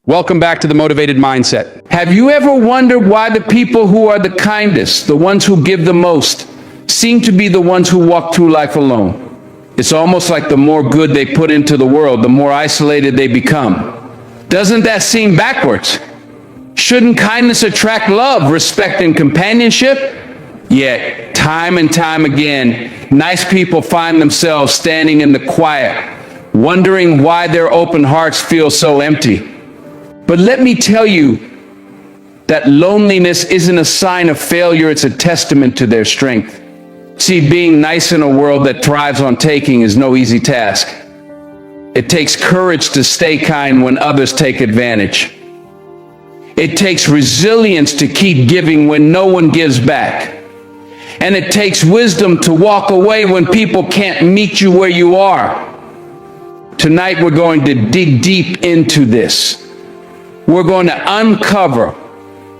Welcome back to the Motivated Mindset. Have you ever wondered why the people who are the kindest, the ones who give the most, seem to be the ones who walk through life alone? It's almost like the more good they put into the world, the more isolated they become. Doesn't that seem backwards? Shouldn't kindness attract love, respect, and companionship? Yet, time and time again, nice people find themselves standing in the quiet, wondering why their open hearts feel so empty. But let me tell you that loneliness isn't a sign of failure, it's a testament to their strength. See, being nice in a world that thrives on taking is no easy task. It takes courage to stay kind when others take advantage. It takes resilience to keep giving when no one gives back. And it takes wisdom to walk away when people can't meet you where you are. Tonight we're going to dig deep into this. We're going to uncover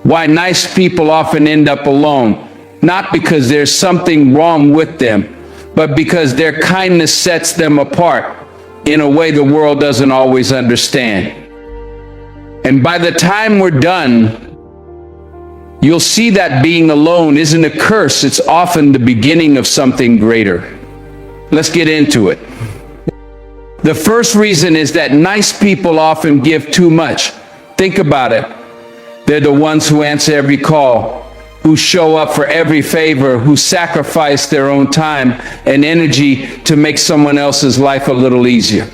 why nice people often end up alone, not because there's something wrong with them, but because their kindness sets them apart in a way the world doesn't always understand. And by the time we're done, you'll see that being alone isn't a curse, it's often the beginning of something greater. Let's get into it. The first reason is that nice people often give too much. Think about it. They're the ones who answer every call, who show up for every favor, who sacrifice their own time and energy to make someone else's life a little easier.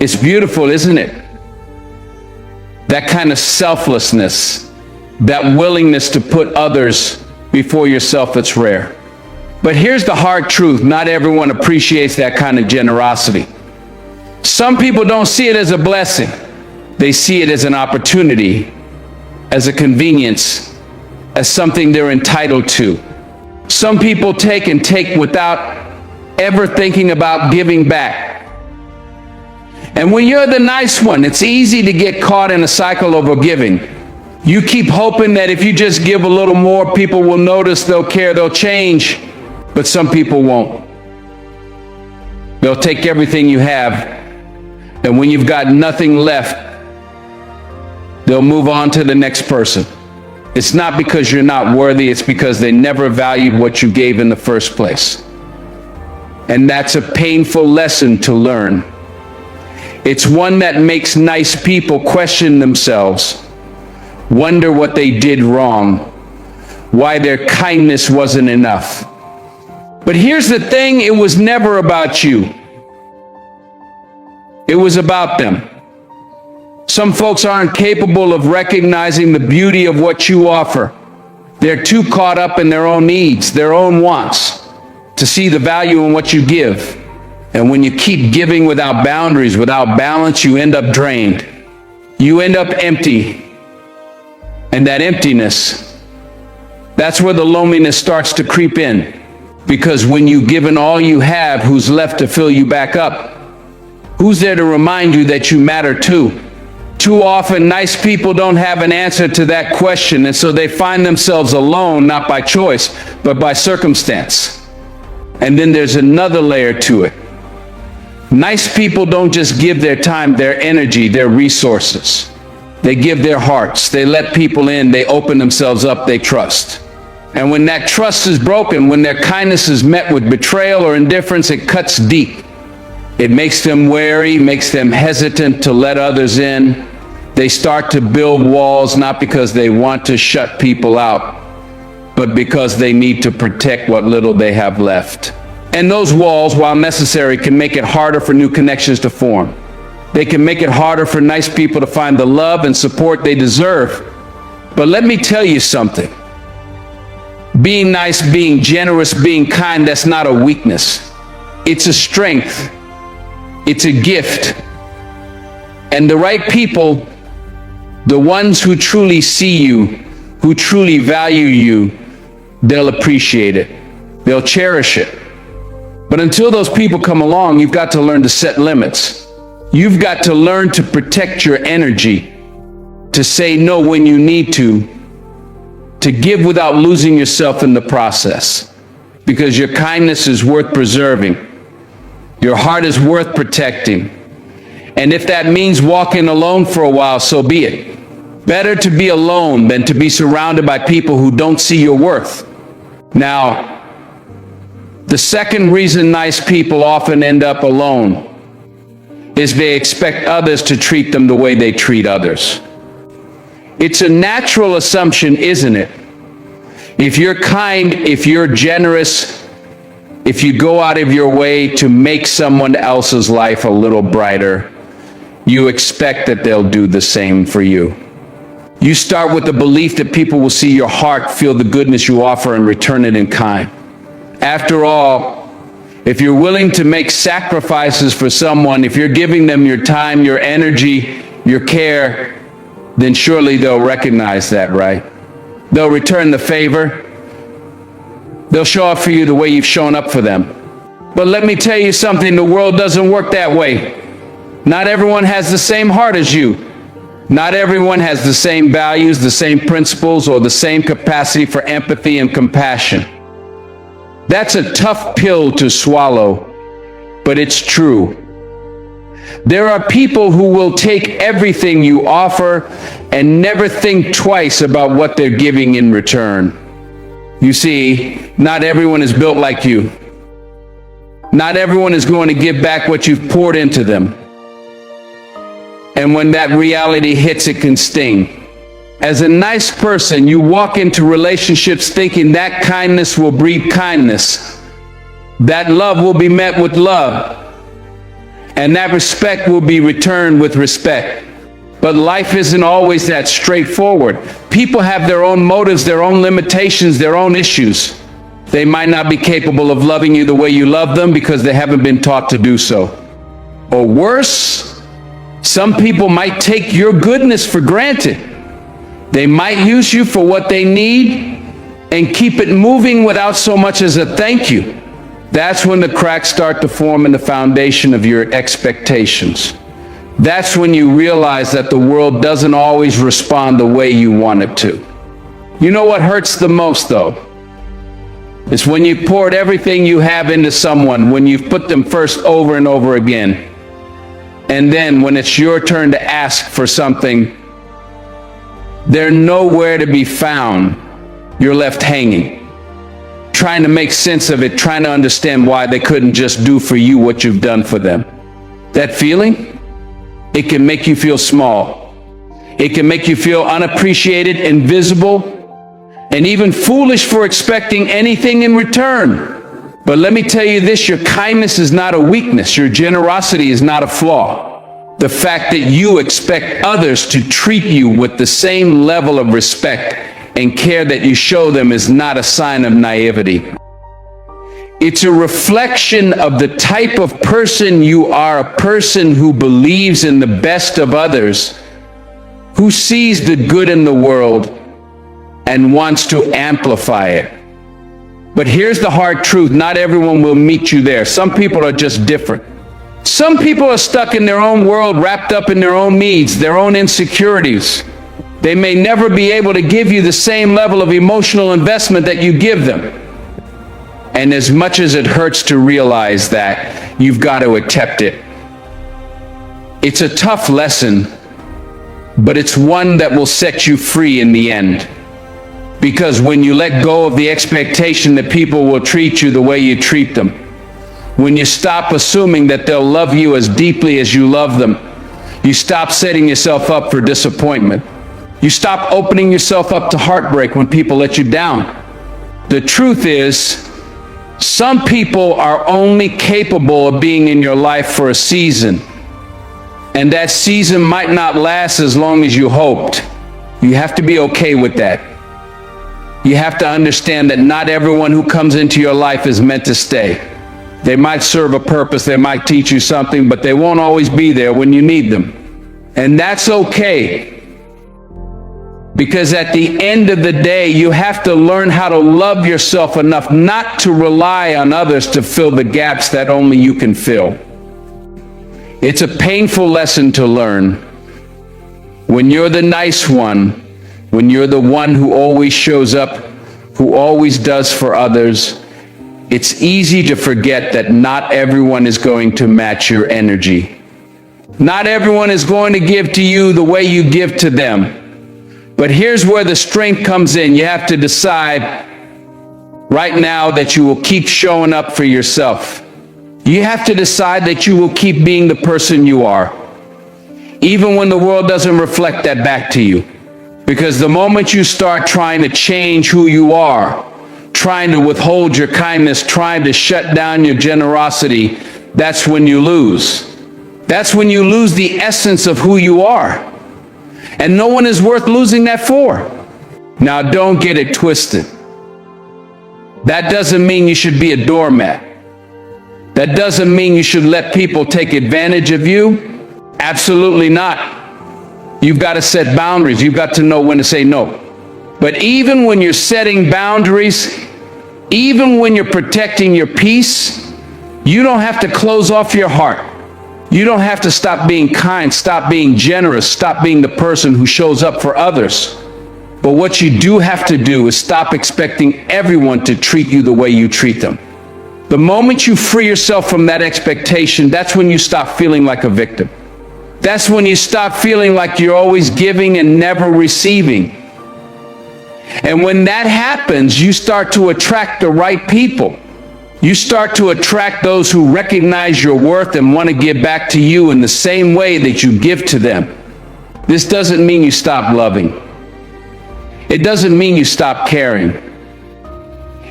It's beautiful, isn't it? That kind of selflessness, that willingness to put others before yourself, it's rare. But here's the hard truth. Not everyone appreciates that kind of generosity. Some people don't see it as a blessing. They see it as an opportunity, as a convenience, as something they're entitled to. Some people take and take without ever thinking about giving back. And when you're the nice one, it's easy to get caught in a cycle of giving. You keep hoping that if you just give a little more, people will notice, they'll care, they'll change. But some people won't. They'll take everything you have, and when you've got nothing left, they'll move on to the next person. It's not because you're not worthy, it's because they never valued what you gave in the first place. And that's a painful lesson to learn. It's one that makes nice people question themselves, wonder what they did wrong, why their kindness wasn't enough. But here's the thing, it was never about you. It was about them. Some folks aren't capable of recognizing the beauty of what you offer. They're too caught up in their own needs, their own wants, to see the value in what you give. And when you keep giving without boundaries, without balance, you end up drained. You end up empty. And that emptiness, that's where the loneliness starts to creep in. Because when you've given all you have, who's left to fill you back up? Who's there to remind you that you matter too? Too often, nice people don't have an answer to that question, and so they find themselves alone, not by choice, but by circumstance. And then there's another layer to it. Nice people don't just give their time, their energy, their resources. They give their hearts. They let people in. They open themselves up. They trust. And when that trust is broken, when their kindness is met with betrayal or indifference, it cuts deep. It makes them wary, makes them hesitant to let others in. They start to build walls, not because they want to shut people out, but because they need to protect what little they have left. And those walls, while necessary, can make it harder for new connections to form. They can make it harder for nice people to find the love and support they deserve. But let me tell you something. Being nice, being generous, being kind, that's not a weakness. It's a strength. It's a gift. And the right people, the ones who truly see you, who truly value you, they'll appreciate it. They'll cherish it. But until those people come along, you've got to learn to set limits. You've got to learn to protect your energy, to say no when you need to give without losing yourself in the process. Because your kindness is worth preserving. Your heart is worth protecting. And if that means walking alone for a while, so be it. Better to be alone than to be surrounded by people who don't see your worth. Now, the second reason nice people often end up alone is they expect others to treat them the way they treat others. It's a natural assumption, isn't it? If you're kind, if you're generous, if you go out of your way to make someone else's life a little brighter, you expect that they'll do the same for you. You start with the belief that people will see your heart, feel the goodness you offer, and return it in kind. After all, if you're willing to make sacrifices for someone, if you're giving them your time, your energy, your care, then surely they'll recognize that, right? They'll return the favor. They'll show up for you the way you've shown up for them. But let me tell you something, the world doesn't work that way. Not everyone has the same heart as you. Not everyone has the same values, the same principles, or the same capacity for empathy and compassion. That's a tough pill to swallow, but it's true. There are people who will take everything you offer and never think twice about what they're giving in return. You see, not everyone is built like you. Not everyone is going to give back what you've poured into them. And when that reality hits, it can sting. As a nice person, you walk into relationships thinking that kindness will breed kindness. That love will be met with love. And that respect will be returned with respect. But life isn't always that straightforward. People have their own motives, their own limitations, their own issues. They might not be capable of loving you the way you love them because they haven't been taught to do so. Or worse, some people might take your goodness for granted. They might use you for what they need and keep it moving without so much as a thank you. That's when the cracks start to form in the foundation of your expectations. That's when you realize that the world doesn't always respond the way you want it to. You know what hurts the most, though? It's when you poured everything you have into someone, when you've put them first over and over again. And then when it's your turn to ask for something, they're nowhere to be found. You're left hanging, trying to make sense of it, trying to understand why they couldn't just do for you what you've done for them. That feeling, it can make you feel small. It can make you feel unappreciated, invisible, and even foolish for expecting anything in return. But let me tell you this, your kindness is not a weakness. Your generosity is not a flaw. The fact that you expect others to treat you with the same level of respect and care that you show them is not a sign of naivety. It's a reflection of the type of person you are, a person who believes in the best of others, who sees the good in the world and wants to amplify it. But here's the hard truth, not everyone will meet you there. Some people are just different. Some people are stuck in their own world, wrapped up in their own needs, their own insecurities. They may never be able to give you the same level of emotional investment that you give them. And as much as it hurts to realize that, you've got to accept it. It's a tough lesson, but it's one that will set you free in the end. Because when you let go of the expectation that people will treat you the way you treat them, when you stop assuming that they'll love you as deeply as you love them, you stop setting yourself up for disappointment. You stop opening yourself up to heartbreak when people let you down. The truth is, some people are only capable of being in your life for a season, and that season might not last as long as you hoped. You have to be okay with that. You have to understand that not everyone who comes into your life is meant to stay. They might serve a purpose, they might teach you something, but they won't always be there when you need them. And that's okay. Because at the end of the day, you have to learn how to love yourself enough not to rely on others to fill the gaps that only you can fill. It's a painful lesson to learn. When you're the nice one, when you're the one who always shows up, who always does for others, it's easy to forget that not everyone is going to match your energy. Not everyone is going to give to you the way you give to them. But here's where the strength comes in. You have to decide right now that you will keep showing up for yourself. You have to decide that you will keep being the person you are, even when the world doesn't reflect that back to you. Because the moment you start trying to change who you are, trying to withhold your kindness, trying to shut down your generosity, that's when you lose. That's when you lose the essence of who you are. And no one is worth losing that for. Now, don't get it twisted. That doesn't mean you should be a doormat. That doesn't mean you should let people take advantage of you. Absolutely not. You've got to set boundaries. You've got to know when to say no. But even when you're setting boundaries, even when you're protecting your peace, you don't have to close off your heart. You don't have to stop being kind, stop being generous, stop being the person who shows up for others. But what you do have to do is stop expecting everyone to treat you the way you treat them. The moment you free yourself from that expectation, that's when you stop feeling like a victim. That's when you stop feeling like you're always giving and never receiving. And when that happens, you start to attract the right people. You start to attract those who recognize your worth and want to give back to you in the same way that you give to them. This doesn't mean you stop loving. It doesn't mean you stop caring.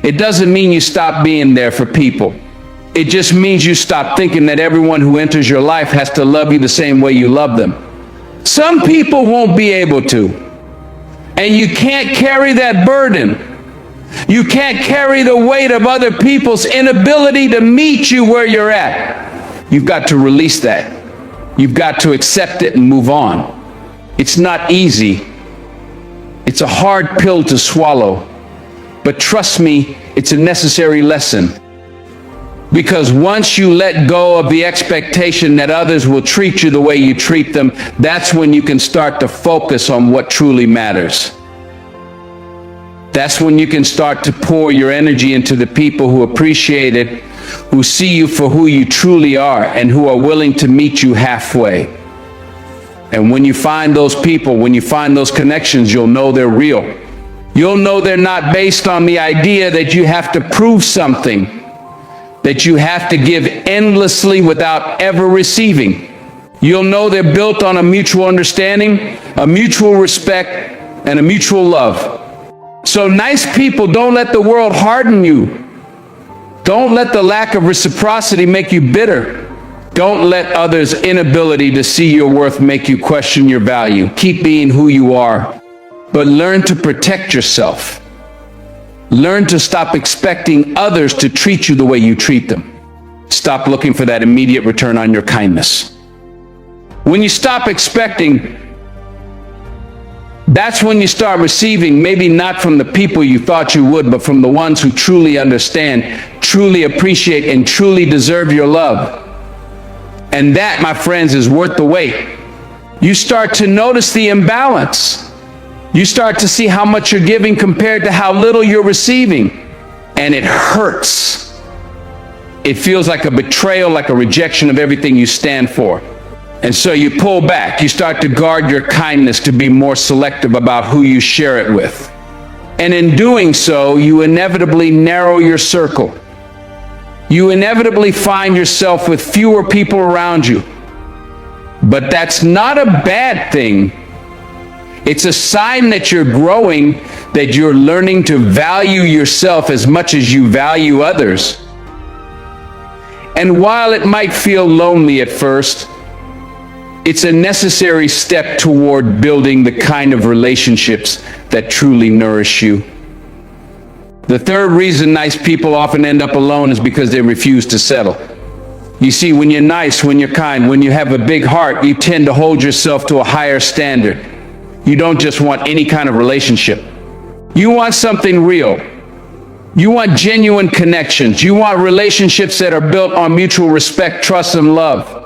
It doesn't mean you stop being there for people. It just means you stop thinking that everyone who enters your life has to love you the same way you love them. Some people won't be able to. And you can't carry that burden. You can't carry the weight of other people's inability to meet you where you're at. You've got to release that. You've got to accept it and move on. It's not easy. It's a hard pill to swallow. But trust me, it's a necessary lesson. Because once you let go of the expectation that others will treat you the way you treat them, that's when you can start to focus on what truly matters. That's when you can start to pour your energy into the people who appreciate it, who see you for who you truly are, and who are willing to meet you halfway. And when you find those people, when you find those connections, you'll know they're real. You'll know they're not based on the idea that you have to prove something, that you have to give endlessly without ever receiving. You'll know they're built on a mutual understanding, a mutual respect, and a mutual love. So nice people, don't let the world harden you. Don't let the lack of reciprocity make you bitter. Don't let others' inability to see your worth make you question your value. Keep being who you are, but learn to protect yourself. Learn to stop expecting others to treat you the way you treat them. Stop looking for that immediate return on your kindness. When you stop expecting, that's when you start receiving, maybe not from the people you thought you would, but from the ones who truly understand, truly appreciate, and truly deserve your love. And that, my friends, is worth the wait. You start to notice the imbalance. You start to see how much you're giving compared to how little you're receiving. And it hurts. It feels like a betrayal, like a rejection of everything you stand for. And so you pull back. You start to guard your kindness, to be more selective about who you share it with. And in doing so, you inevitably narrow your circle. You inevitably find yourself with fewer people around you. But that's not a bad thing. It's a sign that you're growing, that you're learning to value yourself as much as you value others. And while it might feel lonely at first, it's a necessary step toward building the kind of relationships that truly nourish you. The third reason nice people often end up alone is because they refuse to settle. You see, when you're nice, when you're kind, when you have a big heart, you tend to hold yourself to a higher standard. You don't just want any kind of relationship. You want something real. You want genuine connections. You want relationships that are built on mutual respect, trust, and love.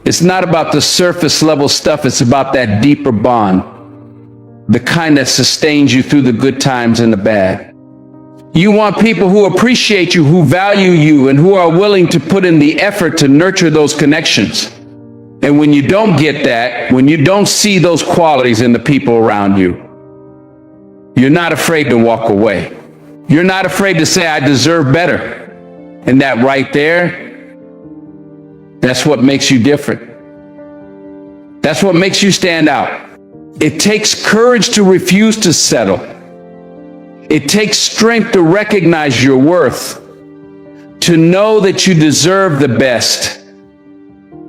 It's not about the surface level stuff. It's about that deeper bond, the kind that sustains you through the good times and the bad. You want people who appreciate you, who value you, and who are willing to put in the effort to nurture those connections. And when you don't get that, when you don't see those qualities in the people around you, you're not afraid to walk away. You're not afraid to say, I deserve better. And that right there, that's what makes you different. That's what makes you stand out. It takes courage to refuse to settle. It takes strength to recognize your worth, to know that you deserve the best,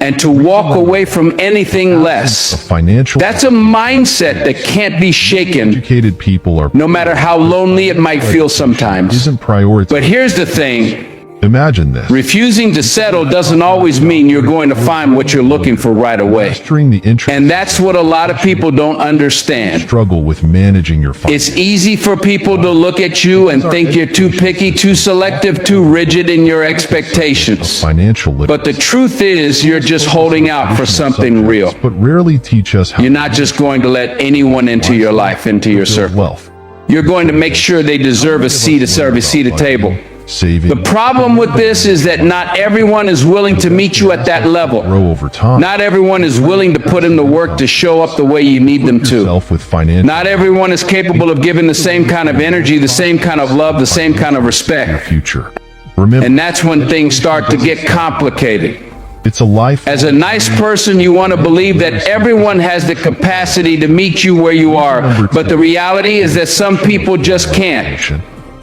and to walk away from anything less. That's a mindset that can't be shaken, Educated people are no matter how lonely it might feel sometimes. isn't prioritized. But here's the thing. Imagine this. Refusing to settle doesn't always mean you're going to find what you're looking for right away. Mastering the interest And that's what a lot of people don't understand. struggle with managing your finances. It's easy for people to look at you and think you're too picky, too selective, too rigid in your expectations. Financial literacy. But the truth is, you're just holding out for something real. But rarely teach us how You're not just going to let anyone into your life, into your to build circle. wealth. You're going to make sure they deserve a seat at the table. Saving. The problem with this is that not everyone is willing to meet you at that level. Grow over time. Not everyone is willing to put in the work to show up the way you need them to. Yourself with financial Not everyone is capable of giving the same kind of energy, the same kind of love, the same kind of respect. future. Remember, And that's when things start to get complicated. it's a life. As a nice person, you want to believe that everyone has the capacity to meet you where you are. But the reality is that some people just can't.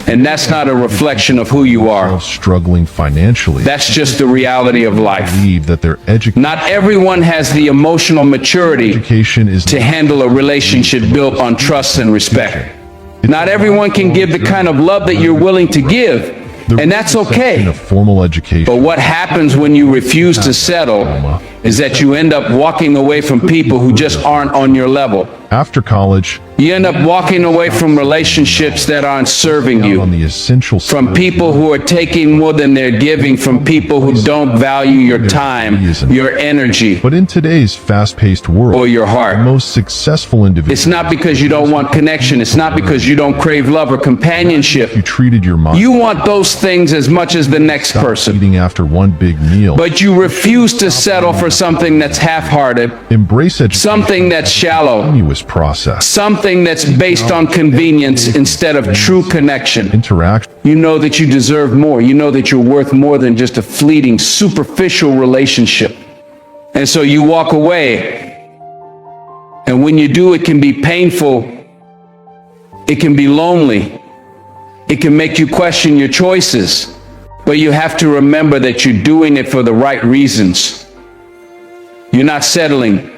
And that's not a reflection of who you are. Struggling financially. That's just the reality of life. Believe that their Not everyone has the emotional maturity education is to handle a relationship built on trust and respect. Not everyone can give the kind of love that you're willing to give, and that's okay. of formal education. But what happens when you refuse to settle is that you end up walking away from people who just aren't on your level. After college, You end up walking away from relationships that aren't serving on you, the essential from people who are taking more than they're giving, from people who don't value your time, your energy, But in today's fast-paced world, or your the heart. most successful individuals It's not because you don't want connection. It's not because you don't crave love or companionship. you treated your mind You want those things as much as the next person, eating after one big meal. but you refuse to settle for something that's half-hearted, Embrace education. something that's shallow, Continuous process. something that's based on convenience instead of true connection. Interaction. You know that you deserve more. You know that you're worth more than just a fleeting, superficial relationship. And so you walk away. And when you do, it can be painful. It can be lonely. It can make you question your choices. But you have to remember that you're doing it for the right reasons. You're not settling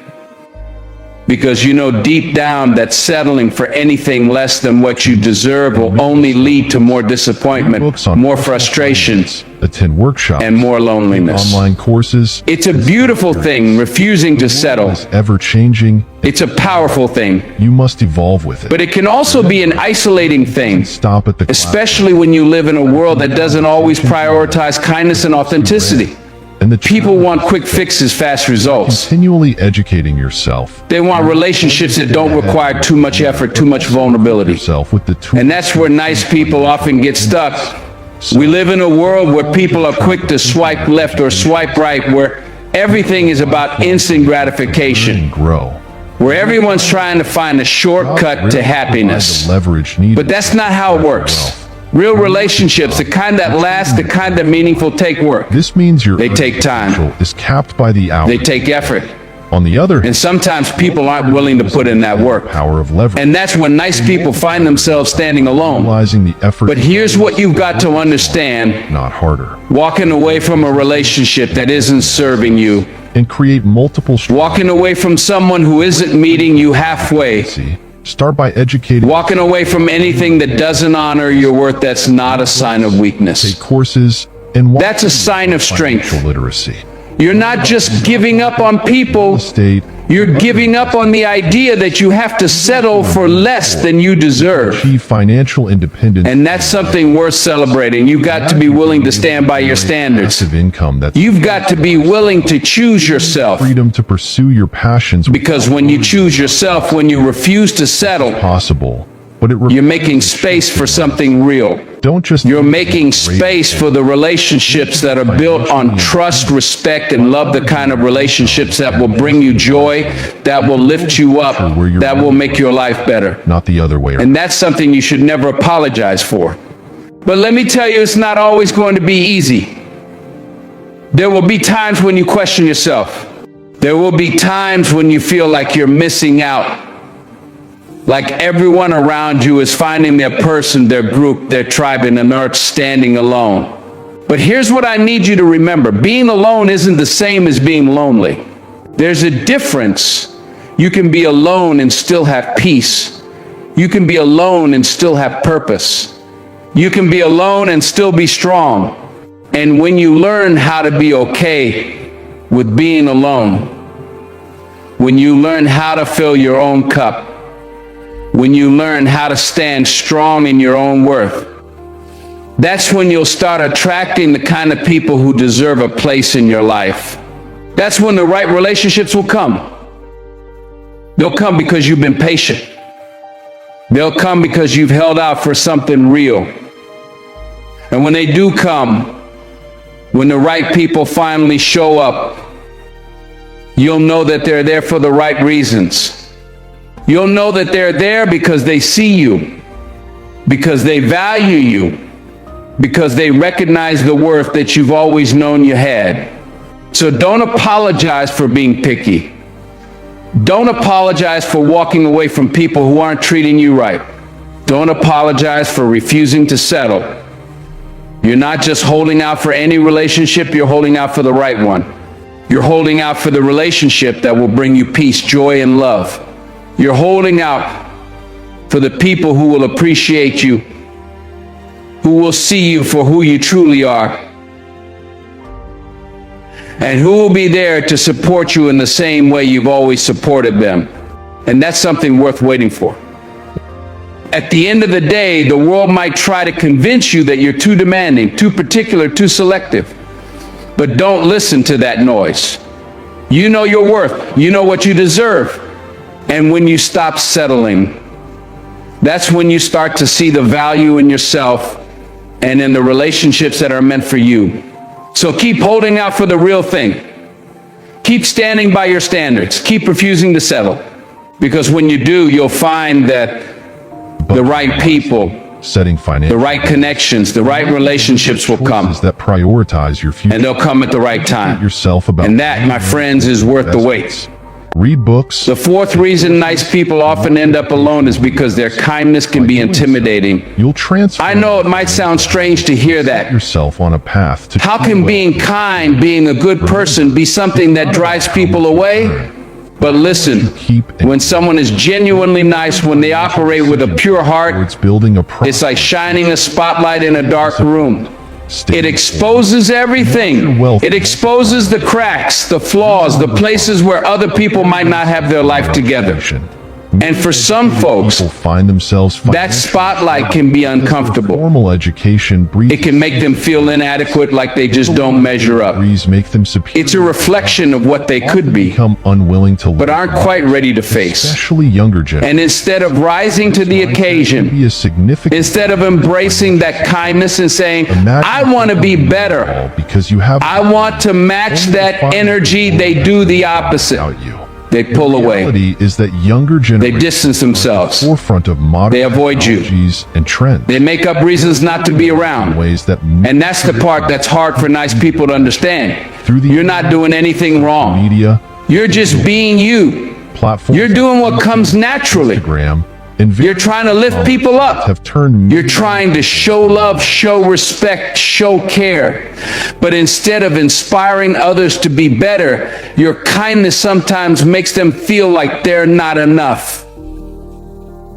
because you know deep down that settling for anything less than what you deserve will only lead to more disappointment, Books on more frustrations, attend workshops and more loneliness. online courses. It's a beautiful thing, refusing to settle. Is ever changing. It's a powerful thing, You must evolve with it. but it can also be an isolating thing, Stop at the especially when you live in a world that doesn't always prioritize kindness and authenticity. and the People want quick fixes, fast results. continually educating yourself. They want relationships that don't require too much effort, too much vulnerability. Yourself with the tools. And that's where nice people often get stuck. We live in a world where people are quick to swipe left or swipe right, where everything is about instant gratification, and grow. where everyone's trying to find a shortcut to happiness. The leverage needed. But that's not how it works. Real relationships, the kind that last, the kind that meaningful, take work. This means your They take time. potential is capped by the hour. They take effort. On the other hand, And sometimes people aren't willing to put in that work. power of leverage. And that's when nice people find themselves standing alone. Realizing the effort. But here's what you've got to understand. Not harder. Walking away from a relationship that isn't serving you, And create multiple walking away from someone who isn't meeting you halfway, strategies. Start by educating. walking away from anything that doesn't honor your worth, that's not a sign of weakness. Courses and That's a sign of strength. financial literacy. You're not just giving up on people, State. you're giving up on the idea that you have to settle for less than you deserve. Achieve financial independence. And that's something worth celebrating. You've got to be willing to stand by your standards. Passive income. That's You've got to be willing to choose yourself. freedom to pursue your passions. Because when you choose yourself, when you refuse to settle, Possible. but You're making space for something real. Don't just You're making space for the relationships that are built on trust, respect, and love, the kind of relationships that will bring you joy, that will lift you up, that will make your life better. not the other way around. And that's something you should never apologize for. But let me tell you, it's not always going to be easy. There will be times when you question yourself. There will be times when you feel like you're missing out. Like everyone around you is finding their person, their group, their tribe, and are standing alone. But here's what I need you to remember. Being alone isn't the same as being lonely. There's a difference. You can be alone and still have peace. You can be alone and still have purpose. You can be alone and still be strong. And when you learn how to be okay with being alone, when you learn how to fill your own cup, when you learn how to stand strong in your own worth, that's when you'll start attracting the kind of people who deserve a place in your life. That's when the right relationships will come. They'll come because you've been patient. They'll come because you've held out for something real. And when they do come, when the right people finally show up, you'll know that they're there for the right reasons. You'll know that they're there because they see you, because they value you, because they recognize the worth that you've always known you had. So don't apologize for being picky. Don't apologize for walking away from people who aren't treating you right. Don't apologize for refusing to settle. You're not just holding out for any relationship, you're holding out for the right one. You're holding out for the relationship that will bring you peace, joy, and love. You're holding out for the people who will appreciate you, who will see you for who you truly are, and who will be there to support you in the same way you've always supported them. And that's something worth waiting for. At the end of the day, the world might try to convince you that you're too demanding, too particular, too selective. But don't listen to that noise. You know your worth. You know what you deserve. And when you stop settling, that's when you start to see the value in yourself and in the relationships that are meant for you. So keep holding out for the real thing. Keep standing by your standards. Keep refusing to settle. Because when you do, you'll find that the right people, setting financial, the right connections, the right relationships will come. That prioritize your future, and they'll come at the right time. Yourself about, and that, my friends, is worth the wait. Read books. The fourth reason nice people often end up alone is because their kindness can be intimidating. You'll transform. I know it might sound strange to hear that. Yourself on a path to. How can being kind, being a good person, be something that drives people away? But listen, when someone is genuinely nice, when they operate with a pure heart, it's like shining a spotlight in a dark room. It exposes everything. It exposes the cracks, the flaws, the places where other people might not have their life together. And for some folks, that spotlight can be uncomfortable. Formal education, it can make them feel inadequate, like they just don't measure up. It's a reflection of what they could be, but aren't quite ready to face. Especially younger generation. And instead of rising to the occasion, instead of embracing that kindness and saying, I want to be better, I want to match that energy, they do the opposite. They pull away. Is that younger they distance themselves. Forefront of modern they avoid you. And trends. They make up reasons not to be around. And that's the part that's hard for nice people to understand. You're not doing anything wrong. Media. You're just being you. You're doing what comes naturally. You're trying to lift people up. You're trying to show love, show respect, show care. But instead of inspiring others to be better, your kindness sometimes makes them feel like they're not enough.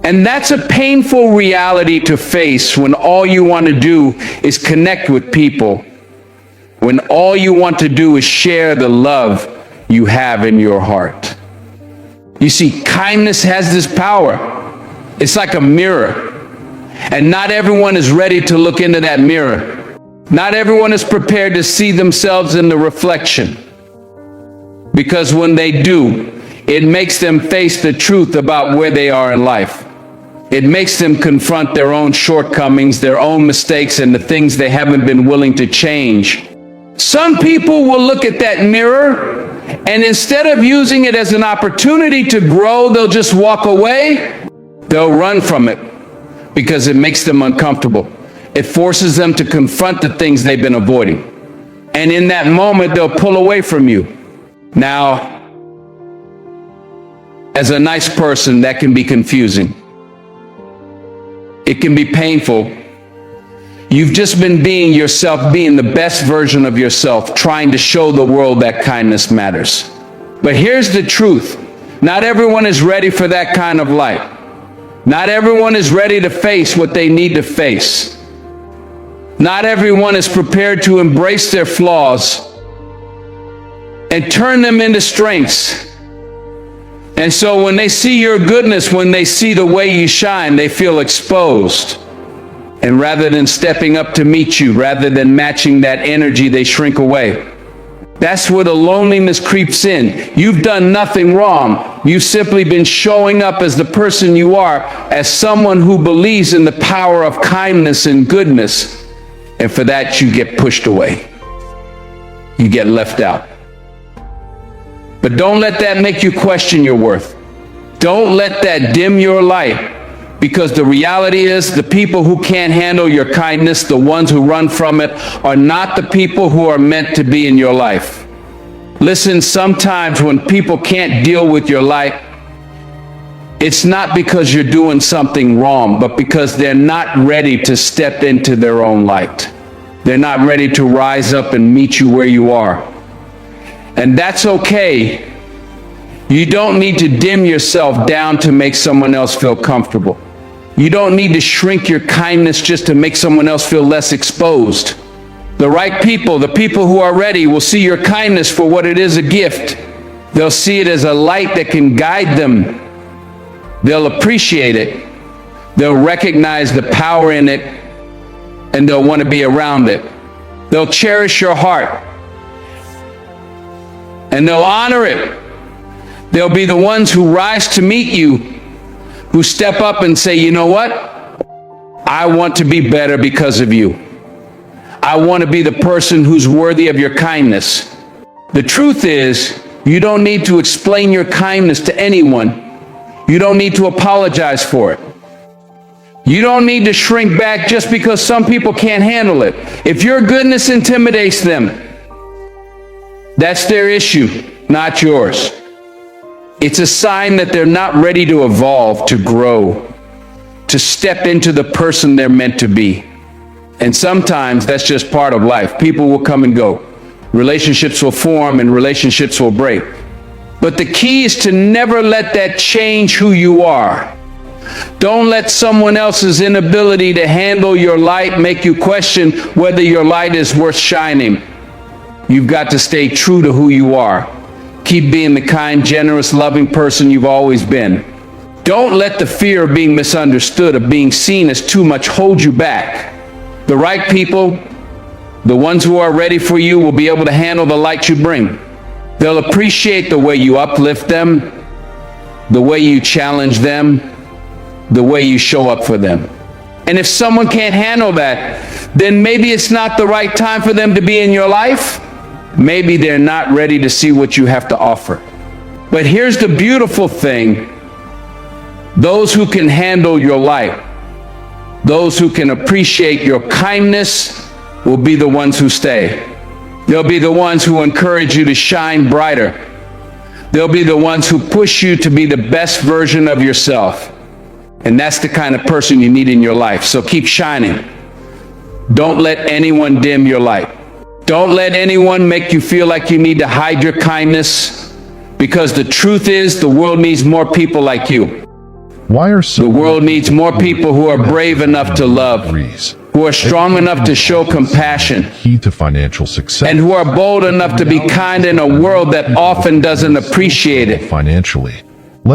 And that's a painful reality to face when all you want to do is connect with people. When all you want to do is share the love you have in your heart. You see, kindness has this power. It's like a mirror, and not everyone is ready to look into that mirror. Not everyone is prepared to see themselves in the reflection, because when they do, it makes them face the truth about where they are in life. It makes them confront their own shortcomings, their own mistakes, and the things they haven't been willing to change. Some people will look at that mirror, and instead of using it as an opportunity to grow, they'll just walk away. They'll run from it because it makes them uncomfortable. It forces them to confront the things they've been avoiding. And in that moment, they'll pull away from you. Now, as a nice person, that can be confusing. It can be painful. You've just been being yourself, being the best version of yourself, trying to show the world that kindness matters. But here's the truth. Not everyone is ready for that kind of light. Not everyone is ready to face what they need to face. Not everyone is prepared to embrace their flaws and turn them into strengths. And so when they see your goodness, when they see the way you shine, they feel exposed. And rather than stepping up to meet you, rather than matching that energy, they shrink away. That's where the loneliness creeps in. You've done nothing wrong. You've simply been showing up as the person you are, as someone who believes in the power of kindness and goodness. And for that, you get pushed away. You get left out. But don't let that make you question your worth. Don't let that dim your light. Because the reality is, the people who can't handle your kindness, the ones who run from it, are not the people who are meant to be in your life. Listen, sometimes when people can't deal with your light, it's not because you're doing something wrong, but because they're not ready to step into their own light. They're not ready to rise up and meet you where you are. And that's okay. You don't need to dim yourself down to make someone else feel comfortable. You don't need to shrink your kindness just to make someone else feel less exposed. The right people, the people who are ready, will see your kindness for what it is, a gift. They'll see it as a light that can guide them. They'll appreciate it. They'll recognize the power in it, and they'll want to be around it. They'll cherish your heart, and they'll honor it. They'll be the ones who rise to meet you, who step up and say, you know what? I want to be better because of you. I want to be the person who's worthy of your kindness. The truth is, you don't need to explain your kindness to anyone. You don't need to apologize for it. You don't need to shrink back just because some people can't handle it. If your goodness intimidates them, that's their issue, not yours. It's a sign that they're not ready to evolve, to grow, to step into the person they're meant to be. And sometimes that's just part of life. People will come and go. Relationships will form and relationships will break. But the key is to never let that change who you are. Don't let someone else's inability to handle your light make you question whether your light is worth shining. You've got to stay true to who you are. Keep being the kind, generous, loving person you've always been. Don't let the fear of being misunderstood, of being seen as too much, hold you back. The right people, the ones who are ready for you, will be able to handle the light you bring. They'll appreciate the way you uplift them, the way you challenge them, the way you show up for them. And if someone can't handle that, then maybe it's not the right time for them to be in your life. Maybe they're not ready to see what you have to offer. But here's the beautiful thing. Those who can handle your light, those who can appreciate your kindness, will be the ones who stay. They'll be the ones who encourage you to shine brighter. They'll be the ones who push you to be the best version of yourself. And that's the kind of person you need in your life. So keep shining. Don't let anyone dim your light. Don't let anyone make you feel like you need to hide your kindness, because the truth is, the world needs more people like you. Why are The world needs more people who are brave enough to love, who are strong enough to show compassion, key to financial success, and who are bold enough to be kind in a world that often doesn't appreciate it. financially?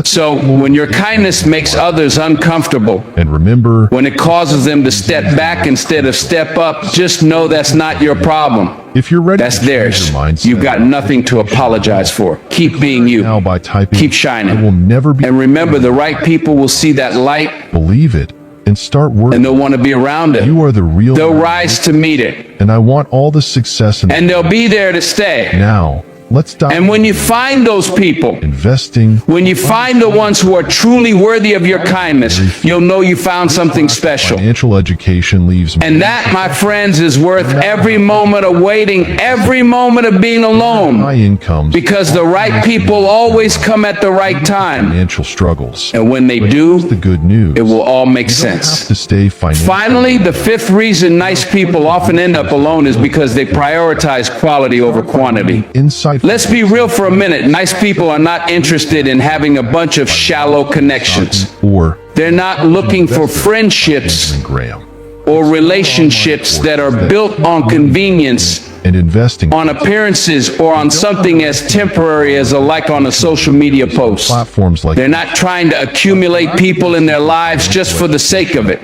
So when your kindness makes others uncomfortable, And remember, when it causes them to step back instead of step up, just know that's not your problem. If you're ready That's to change theirs. your mindset, You've got nothing to apologize for. Keep being you. now by typing, Keep shining. I will never be. And remember, the right people will see that light Believe it and start working. and they'll want to be around it. You are the real. They'll rise to meet it. And I want all the success And they'll be there to stay. now. Let's dive. And when you find those people, investing, when you find the ones who are truly worthy of your kindness, you'll know you found something special. financial education leaves. And that, my friends, is worth every moment of waiting, every moment of being alone. high incomes, Because the right people always come at the right time. financial struggles. And when they do, The good news. it will all make Have sense. to stay financially. Finally, the fifth reason nice people often end up alone is because they prioritize quality over quantity. Insight. Let's be real for a minute. Nice people are not interested in having a bunch of shallow connections. Or They're not looking for friendships Graham or relationships that are built on convenience, and investing on appearances, or on something as temporary as a like on a social media post. platforms like They're not trying to accumulate people in their lives just for the sake of it.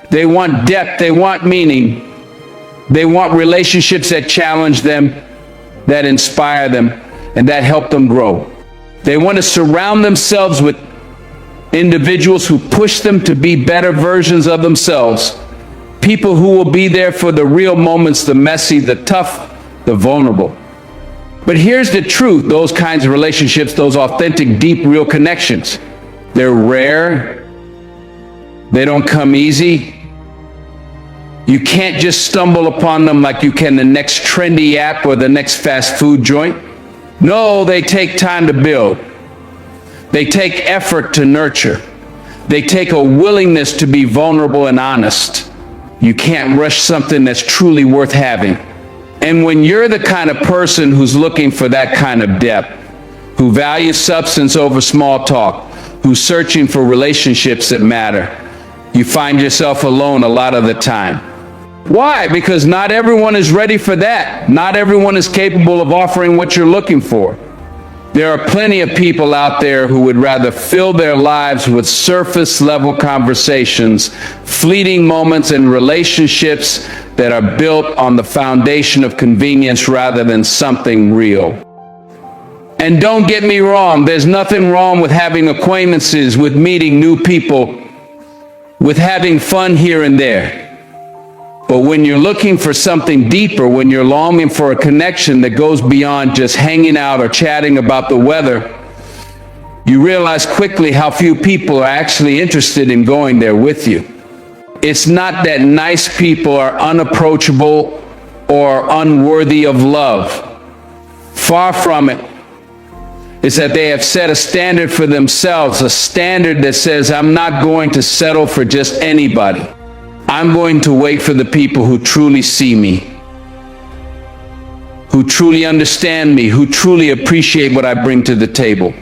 They want depth, they want meaning, they want relationships that challenge them, that inspire them, and that help them grow. They want to surround themselves with individuals who push them to be better versions of themselves. People who will be there for the real moments, the messy, the tough, the vulnerable. But here's the truth, those kinds of relationships, those authentic, deep, real connections, they're rare. They don't come easy. You can't just stumble upon them like you can the next trendy app or the next fast food joint. No, they take time to build. They take effort to nurture. They take a willingness to be vulnerable and honest. You can't rush something that's truly worth having. And when you're the kind of person who's looking for that kind of depth, who values substance over small talk, who's searching for relationships that matter, you find yourself alone a lot of the time. Why? Because not everyone is ready for that. Not everyone is capable of offering what you're looking for. There are plenty of people out there who would rather fill their lives with surface-level conversations, fleeting moments, and relationships that are built on the foundation of convenience rather than something real. And don't get me wrong, there's nothing wrong with having acquaintances, with meeting new people, with having fun here and there. But when you're looking for something deeper, when you're longing for a connection that goes beyond just hanging out or chatting about the weather, you realize quickly how few people are actually interested in going there with you. It's not that nice people are unapproachable or unworthy of love. Far from it. It's that they have set a standard for themselves, a standard that says, I'm not going to settle for just anybody. I'm going to wait for the people who truly see me, who truly understand me, who truly appreciate what I bring to the table.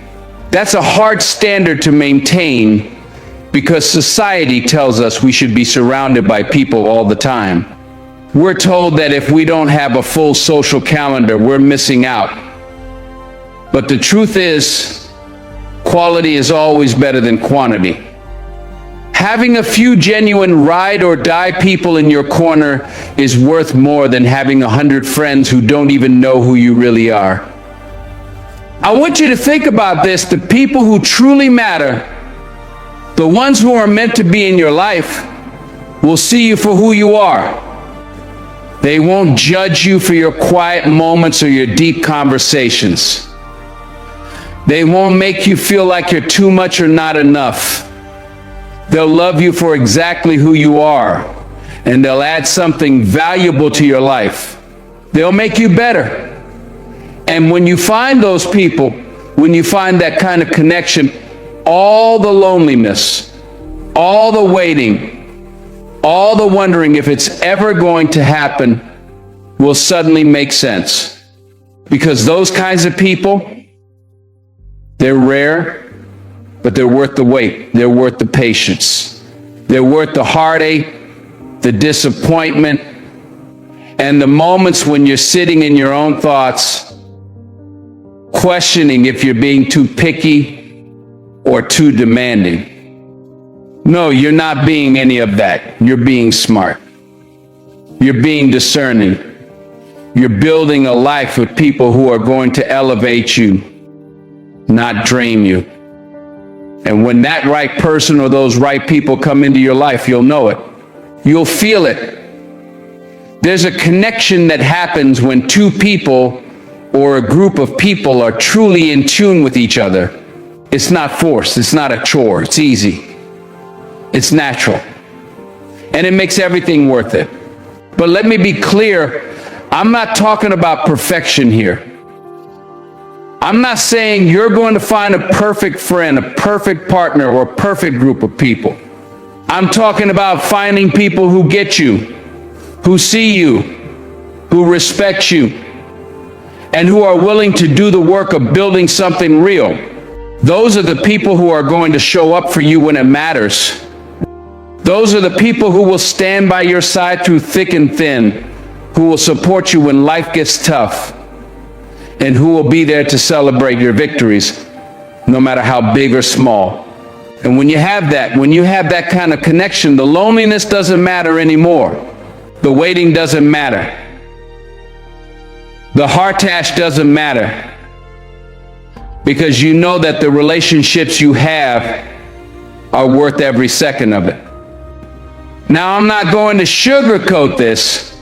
That's a hard standard to maintain because society tells us we should be surrounded by people all the time. We're told that if we don't have a full social calendar, we're missing out. But the truth is, quality is always better than quantity. Having a few genuine ride or die people in your corner is worth more than having 100 friends who don't even know who you really are. I want you to think about this. The people who truly matter, the ones who are meant to be in your life, will see you for who you are. They won't judge you for your quiet moments or your deep conversations. They won't make you feel like you're too much or not enough. They'll love you for exactly who you are, and they'll add something valuable to your life. They'll make you better. And when you find those people, when you find that kind of connection, all the loneliness, all the waiting, all the wondering if it's ever going to happen will suddenly make sense. Because those kinds of people, they're rare, but they're worth the wait. They're worth the patience. They're worth the heartache, the disappointment, and the moments when you're sitting in your own thoughts, questioning if you're being too picky or too demanding. No, you're not being any of that. You're being smart. You're being discerning. You're building a life with people who are going to elevate you, not drain you. And when that right person or those right people come into your life, you'll know it. You'll feel it. There's a connection that happens when two people or a group of people are truly in tune with each other. It's not forced. It's not a chore. It's easy. It's natural. And it makes everything worth it. But let me be clear, I'm not talking about perfection here. I'm not saying you're going to find a perfect friend, a perfect partner, or a perfect group of people. I'm talking about finding people who get you, who see you, who respect you, and who are willing to do the work of building something real. Those are the people who are going to show up for you when it matters. Those are the people who will stand by your side through thick and thin, who will support you when life gets tough, and who will be there to celebrate your victories, no matter how big or small. And when you have that kind of connection, the loneliness doesn't matter anymore. The waiting doesn't matter. The heartache doesn't matter. Because you know that the relationships you have are worth every second of it. Now, I'm not going to sugarcoat this.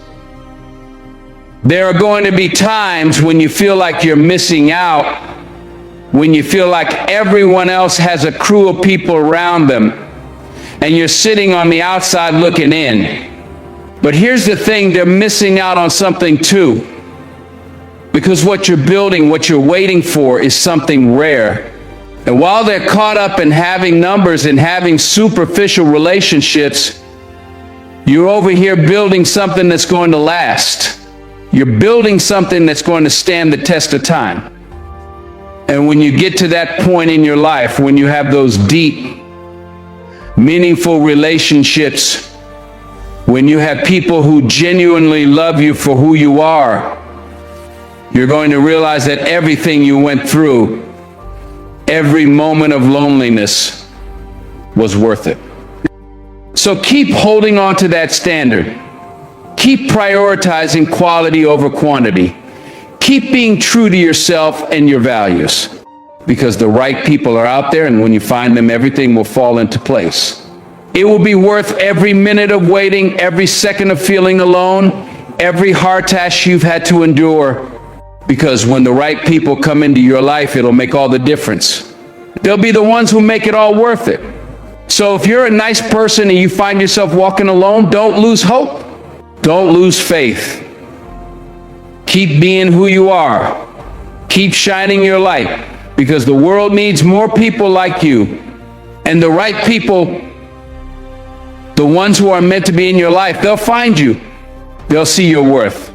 There are going to be times when you feel like you're missing out, when you feel like everyone else has a crew of people around them, and you're sitting on the outside looking in. But here's the thing, they're missing out on something too. Because what you're building, what you're waiting for is something rare. And while they're caught up in having numbers and having superficial relationships, you're over here building something that's going to last. You're building something that's going to stand the test of time. And when you get to that point in your life, when you have those deep, meaningful relationships, when you have people who genuinely love you for who you are, you're going to realize that everything you went through, every moment of loneliness, was worth it. So keep holding on to that standard. Keep prioritizing quality over quantity. Keep being true to yourself and your values. Because the right people are out there, and when you find them, everything will fall into place. It will be worth every minute of waiting, every second of feeling alone, every heartache you've had to endure. Because when the right people come into your life, it'll make all the difference. They'll be the ones who make it all worth it. So if you're a nice person and you find yourself walking alone, don't lose hope. Don't lose faith. Keep being who you are. Keep shining your light, because the world needs more people like you. And the right people, the ones who are meant to be in your life, they'll find you. They'll see your worth.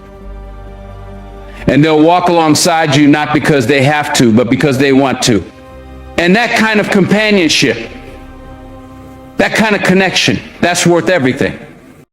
And they'll walk alongside you not because they have to, but because they want to. And that kind of companionship, that kind of connection, that's worth everything.